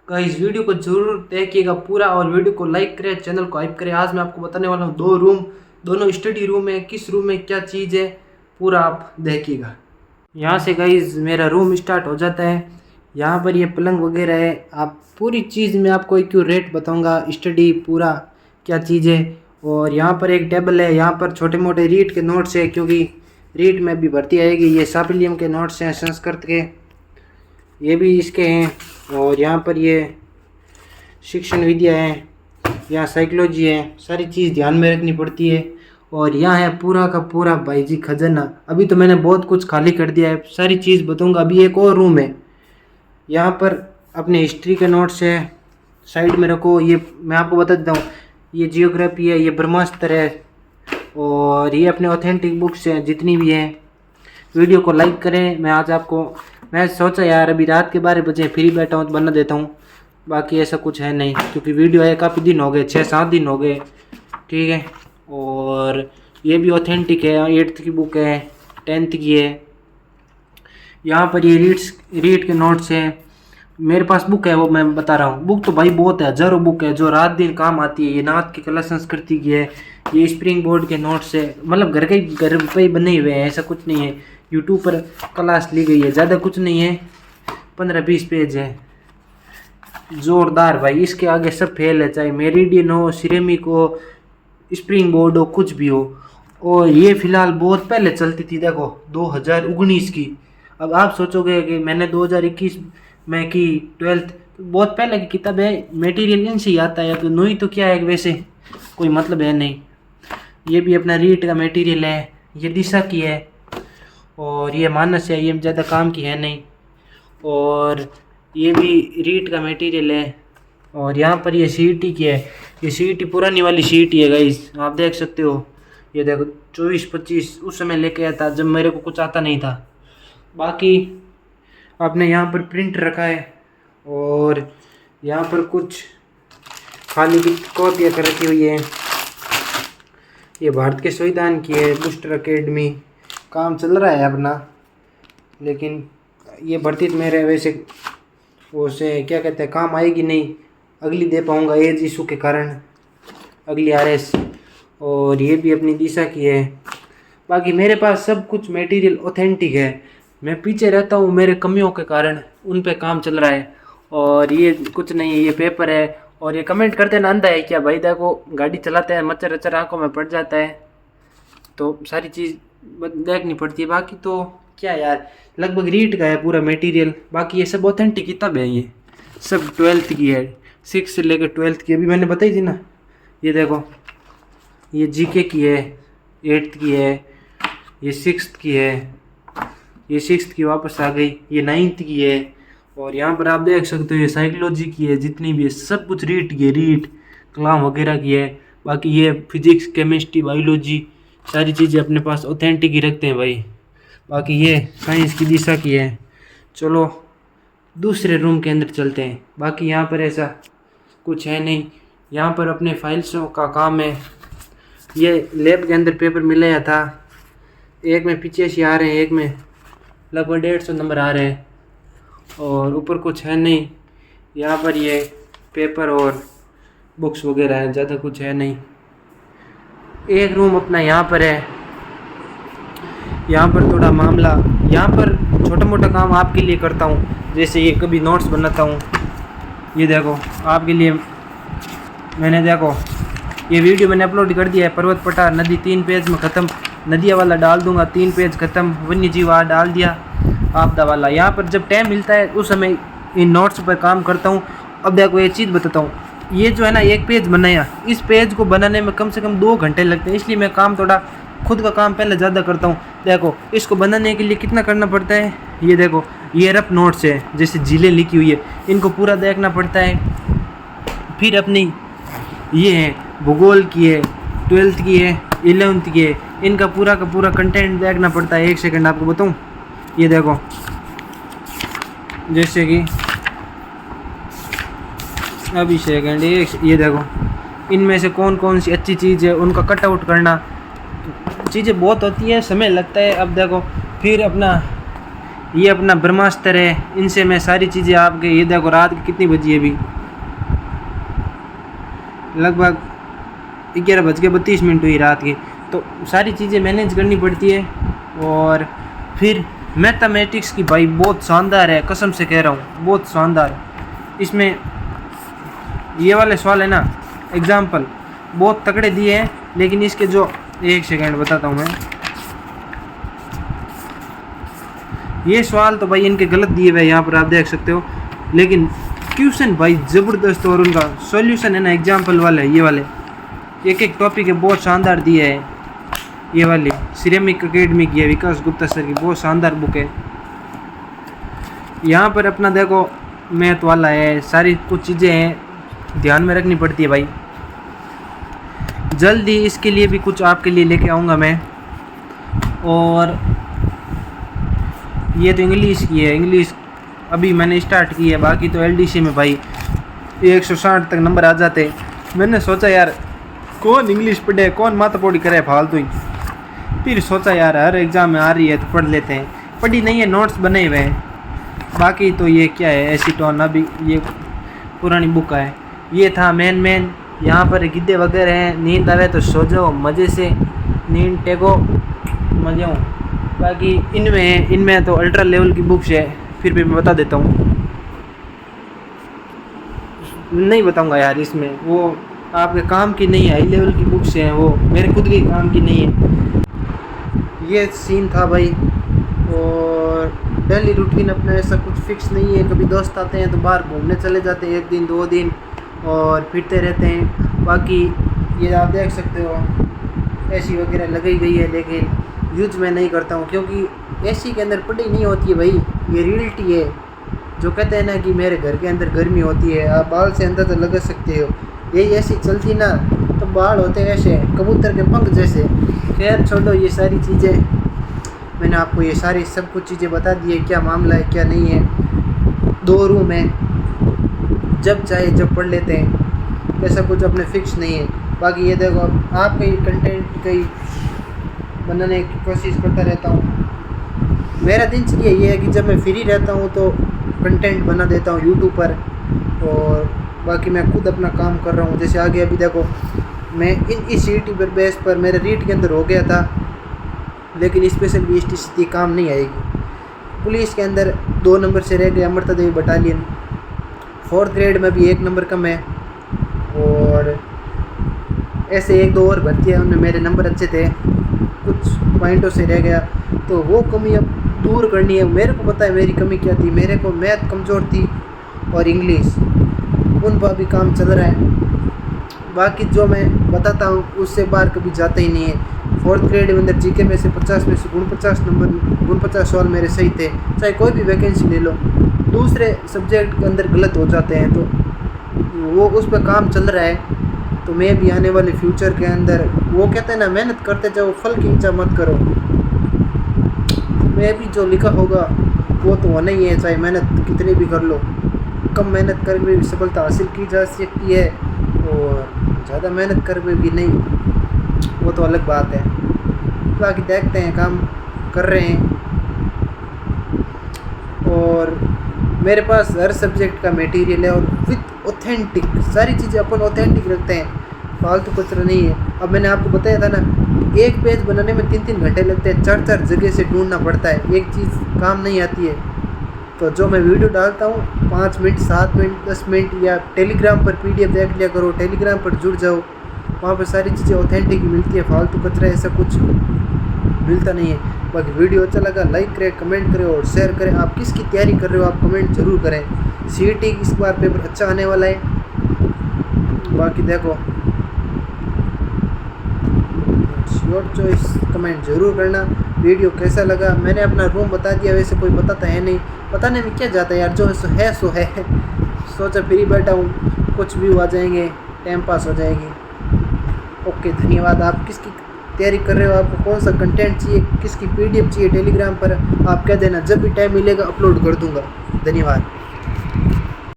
इस वीडियो को जरूर देखिएगा पूरा और वीडियो को लाइक करें, चैनल को हाइप करें। आज मैं आपको बताने वाला हूँ दो रूम, दोनों स्टडी रूम है, किस रूम में क्या चीज़ है पूरा आप देखिएगा। यहाँ से गाइस मेरा रूम स्टार्ट हो जाता है। यहाँ पर ये पलंग वगैरह है, आप पूरी चीज़ मैं आपको एक रेट बताऊँगा, स्टडी पूरा क्या चीज़ है। और यहाँ पर एक टेबल है, यहाँ पर छोटे मोटे रीट के नोट्स है, क्योंकि रीट में भी भर्ती आएगी। ये साफिलियम के नोट्स हैं संस्कृत के, ये भी इसके हैं। और यहाँ पर ये शिक्षण विद्या है, यहाँ साइकोलॉजी है, सारी चीज़ ध्यान में रखनी पड़ती है। और यहाँ है पूरा का पूरा भाई जी खजाना। अभी तो मैंने बहुत कुछ खाली कर दिया है, सारी चीज़ बताऊंगा। अभी एक और रूम है, यहाँ पर अपने हिस्ट्री के नोट्स है, साइड में रखो। ये मैं आपको बता देता हूँ, ये जियोग्राफी है, ये ब्रह्मास्त्र है, और ये अपने ऑथेंटिक बुक्स हैं जितनी भी हैं। वीडियो को लाइक करें। मैं सोचा यार अभी रात के 12 बजे फ्री बैठा हूँ तो बना देता हूँ, बाकी ऐसा कुछ है नहीं, क्योंकि वीडियो है काफ़ी दिन हो गए, 6-7 दिन हो गए, ठीक है। और ये भी ऑथेंटिक है, 8th की बुक है, 10th की है। यहाँ पर ये रीड के नोट्स हैं, मेरे पास बुक है वो मैं बता रहा हूँ। बुक तो भाई बहुत है, हज़ारों बुक है जो रात दिन काम आती है। ये नाथ की कला संस्कृति की है, ये स्प्रिंग बोर्ड के नोट्स है, मतलब घर पे ही बने हुए हैं, ऐसा कुछ नहीं है यूट्यूब पर क्लास ली गई है, ज़्यादा कुछ नहीं है, 15-20 पेज है, ज़ोरदार भाई। इसके आगे सब फेल है, चाहे मेरिडियन हो, सिरेमिक हो, स्प्रिंग बोर्ड हो, कुछ भी हो। और ये फ़िलहाल बहुत पहले चलती थी, देखो 2019 की। अब आप सोचोगे कि मैंने 2021 में की 12th, बहुत पहले की किताब है, मटेरियल इनसे ही आता है, तो नई तो क्या है वैसे, कोई मतलब है नहीं। ये भी अपना रीट का मटेरियल है, ये दिशा की है, और ये मानस है, ये ज़्यादा काम की है नहीं। और ये भी रीट का मटेरियल है। और यहाँ पर ये सीईटी की है, ये सीईटी पुरानी वाली सीईटी है गाइस, आप देख सकते हो। ये देखो 24-25 उस समय लेके आया था जब मेरे को कुछ आता नहीं था। बाकी आपने यहाँ पर प्रिंट रखा है, और यहाँ पर कुछ खाली की कॉपियाँ कर रखी हुई है। ये भारत के संविधान की है, बूस्टर एकेडमी, काम चल रहा है अपना, लेकिन ये भर्ती मेरे वैसे उसे क्या कहते हैं काम आएगी नहीं, अगली दे पाऊँगा एज इशू के कारण, अगली आरएस। और ये भी अपनी दिशा की है। बाकी मेरे पास सब कुछ मटेरियल ऑथेंटिक है, मैं पीछे रहता हूँ मेरे कमियों के कारण, उन पे काम चल रहा है। और ये कुछ नहीं है, ये पेपर है। और ये कमेंट करते ना अंधा है क्या भाई, देखो गाड़ी चलाते हैं मच्छर वच्छर आँखों में पड़ जाता है, तो सारी चीज़ देखनी पड़ती है। बाकी तो क्या यार, लगभग रीड का है पूरा मटेरियल। बाकी ये सब ऑथेंटिक किताब है, ये सब 12th की है, 6 से लेकर 12th की, अभी मैंने बताई थी ना। ये देखो, ये जीके की है, 8th की है, ये 6th की है, ये 6th की वापस आ गई, ये 9th की है। और यहाँ पर आप देख सकते हो ये साइकोलॉजी की है, जितनी भी है सब कुछ रीट की है, रीट कलाम वगैरह की है। बाकी ये फिजिक्स, केमिस्ट्री, बायोलॉजी, सारी चीज़ें अपने पास ऑथेंटिक ही रखते हैं भाई। बाकी ये साइंस की दिशा की है। चलो दूसरे रूम के अंदर चलते हैं। बाकी यहाँ पर ऐसा कुछ है नहीं, यहाँ पर अपने फाइल्सों का काम है। ये लैब के अंदर पेपर मिलाया था, एक में 85 आ रहे हैं, एक में लगभग 150 नंबर आ रहे हैं, और ऊपर कुछ है नहीं। यहाँ पर ये पेपर और बुक्स वगैरह हैं, ज़्यादा कुछ है नहीं। एक रूम अपना यहाँ पर है, यहाँ पर थोड़ा मामला, यहाँ पर छोटा मोटा काम आपके लिए करता हूँ, जैसे ये कभी नोट्स बनाता हूँ। ये देखो आपके लिए मैंने, देखो ये वीडियो मैंने अपलोड कर दिया है, पर्वत पठार नदी 3 पेज में ख़त्म, नदिया वाला डाल दूंगा 3 पेज ख़त्म, वन्य जीव डाल दिया, आपदा वाला। यहाँ पर जब टाइम मिलता है उस समय इन नोट्स पर काम करता हूँ। अब देखो एक चीज़ बताता हूँ, ये जो है ना 1 पेज बनाया, इस पेज को बनाने में कम से कम 2 घंटे लगते हैं, इसलिए मैं काम थोड़ा खुद का काम पहले ज़्यादा करता हूँ। देखो इसको बनाने के लिए कितना करना पड़ता है, ये देखो ये रफ नोट्स है, जैसे जिले लिखी हुई है, इनको पूरा देखना पड़ता है। फिर अपनी ये है भूगोल की है, 12th की है, 11th की है, इनका पूरा का पूरा कंटेंट देखना पड़ता है। 1 सेकंड आपको बताऊँ, ये देखो जैसे कि अभी सेकंड, ये देखो इनमें से कौन कौन सी अच्छी चीज़ है उनका कट आउट करना, चीज़ें बहुत होती है, समय लगता है। अब देखो फिर अपना ये अपना ब्रह्मास्त्र है, इनसे मैं सारी चीज़ें आपके, ये देखो रात की कितनी बजी है अभी, लगभग 11:32 हुई रात की। तो सारी चीज़ें मैनेज करनी पड़ती है। और फिर मैथमेटिक्स की भाई बहुत शानदार है, कसम से कह रहा हूँ बहुत शानदार। इसमें ये वाले सवाल है ना, एग्जाम्पल बहुत तगड़े दिए हैं, लेकिन इसके जो, एक सेकंड बताता हूँ मैं, ये सवाल तो भाई इनके गलत दिए हुए यहाँ पर आप देख सकते हो, लेकिन क्वेश्चन भाई ज़बरदस्त, और उनका सॉल्यूशन है ना एग्जाम्पल वाला है, ये वाले एक एक टॉपिक है बहुत शानदार दिया है। ये वाली सिरेमिक एकेडमी की है, विकास गुप्ता सर की, बहुत शानदार बुक है। यहाँ पर अपना देखो मैथ वाला है, सारी कुछ चीज़ें हैं ध्यान में रखनी पड़ती है भाई। जल्दी इसके लिए भी कुछ आपके लिए लेके आऊँगा मैं। और ये तो इंग्लिश की है, इंग्लिश अभी मैंने स्टार्ट की है, बाकी तो एलडीसी में भाई 160 तक नंबर आ जाते। मैंने सोचा यार कौन इंग्लिश पढ़े, कौन माथापोड़ी करे फालतू ही, फिर सोचा यार हर एग्ज़ाम में आ रही है तो पढ़ लेते हैं। पढ़ी नहीं है, नोट्स बने हुए हैं। बाकी तो ये क्या है, एसीटोन, अभी ये पुरानी बुक है। ये था मेन। यहाँ पर गिद्धे वगैरह हैं, नींद आवे तो सो जाओ मज़े से, नींद टेको मजे हो। बाकी इनमें तो अल्ट्रा लेवल की बुक्स है, फिर भी मैं बता देता हूँ, नहीं बताऊँगा यार, इसमें वो आपके काम की नहीं है। हाई लेवल की बुक्स हैं, वो मेरे खुद के काम की नहीं है। ये सीन था भाई। और डेली रूटीन अपना ऐसा कुछ फिक्स नहीं है, कभी दोस्त आते हैं तो बाहर घूमने चले जाते हैं 1 दिन 2 दिन और फिरते रहते हैं। बाकी ये आप देख सकते हो एसी वगैरह लगाई गई है, लेकिन यूज मैं नहीं करता हूँ, क्योंकि एसी के अंदर पढ़ाई नहीं होती है भाई, ये रियलिटी है। जो कहते हैं ना कि मेरे घर के अंदर गर्मी होती है, आप बाल से अंदाज़ा लगा सकते हो। यही ऐसी चलती ना तो बाल होते ऐसे कबूतर के पंख जैसे। खैर छोड़ो ये सारी चीज़ें, मैंने आपको ये सारी सब कुछ चीज़ें बता दी है, क्या मामला है क्या नहीं है। 2 रूम है, जब चाहे जब पढ़ लेते हैं, ऐसा कुछ अपने फिक्स नहीं है। बाकी ये देखो आप कई कंटेंट कई बनाने की कोशिश करता रहता हूँ। मेरा दिनचर्या ये है कि जब मैं फ्री रहता हूँ तो कंटेंट बना देता हूँ यूट्यूब पर, और बाकी मैं खुद अपना काम कर रहा हूँ। जैसे आगे अभी देखो मैं इस सीटी पर बेस पर मेरे रीट के अंदर हो गया था, लेकिन स्पेशल बीएसटी काम नहीं आएगी। पुलिस के अंदर 2 नंबर से रह गया, Amrita Devi battalion 4th grade में भी 1 नंबर कम है, और ऐसे 1-2 और भर्ती है, उनमें मेरे नंबर अच्छे थे, कुछ पॉइंटों से रह गया। तो वो कमी अब दूर करनी है। मेरे को पता है मेरी कमी क्या थी, मेरे को मैथ कमज़ोर थी और इंग्लिश, उन पर भी काम चल रहा है। बाकी जो मैं बताता हूँ उससे बाहर कभी जाता ही नहीं है। 4th ग्रेड में अंदर जीके में से 50 में से 49 सवाल मेरे सही थे। चाहे कोई भी वैकेंसी ले लो, दूसरे सब्जेक्ट के अंदर गलत हो जाते हैं, तो वो उस पर काम चल रहा है। तो मैं भी आने वाले फ्यूचर के अंदर, वो कहते हैं ना मेहनत करते जाओ, फल की इच्छा मत करो। मैं भी जो लिखा होगा वो तो होना ही है, चाहे मेहनत कितनी भी कर लो। कम मेहनत करके भी सफलता हासिल की जा सकती है, और ज़्यादा मेहनत करके भी नहीं, वो तो अलग बात है। बाकी देखते हैं, काम कर रहे हैं। और मेरे पास हर सब्जेक्ट का मटेरियल है, और विथ ऑथेंटिक सारी चीज़ें अपन ऑथेंटिक रखते हैं, फालतू कचरा नहीं है। अब मैंने आपको बताया था ना, एक पेज बनाने में 3-3 घंटे लगते हैं, 4-4 जगह से ढूंढना पड़ता है, एक चीज़ काम नहीं आती है। तो जो मैं वीडियो डालता हूँ 5 मिनट 7 मिनट 10 मिनट, या टेलीग्राम पर PDF देख लिया करो, टेलीग्राम पर जुड़ जाओ, वहाँ पर सारी चीज़ें ऑथेंटिक मिलती है, फालतू कचरा ऐसा कुछ मिलता नहीं है। बाकी वीडियो अच्छा लगा लाइक करें, कमेंट करें और शेयर करें। आप किसकी तैयारी कर रहे हो आप कमेंट ज़रूर करें। CET इस बार पेपर अच्छा आने वाला है। बाकी देखो योर चॉइस, कमेंट ज़रूर करना। वीडियो कैसा लगा, मैंने अपना रूम बता दिया, वैसे कोई बताता है नहीं, बताने में क्या जाता है यार, जो है सो है। सोचा फ्री बैठा हूँ, कुछ भी आ जाएंगे, टाइम पास हो जाएगी। ओके, धन्यवाद। आप किसकी तैयारी कर रहे हो, आपको कौन सा कंटेंट चाहिए, किसकी PDF चाहिए, टेलीग्राम पर आप कह देना, जब भी टाइम मिलेगा अपलोड कर दूंगा। धन्यवाद।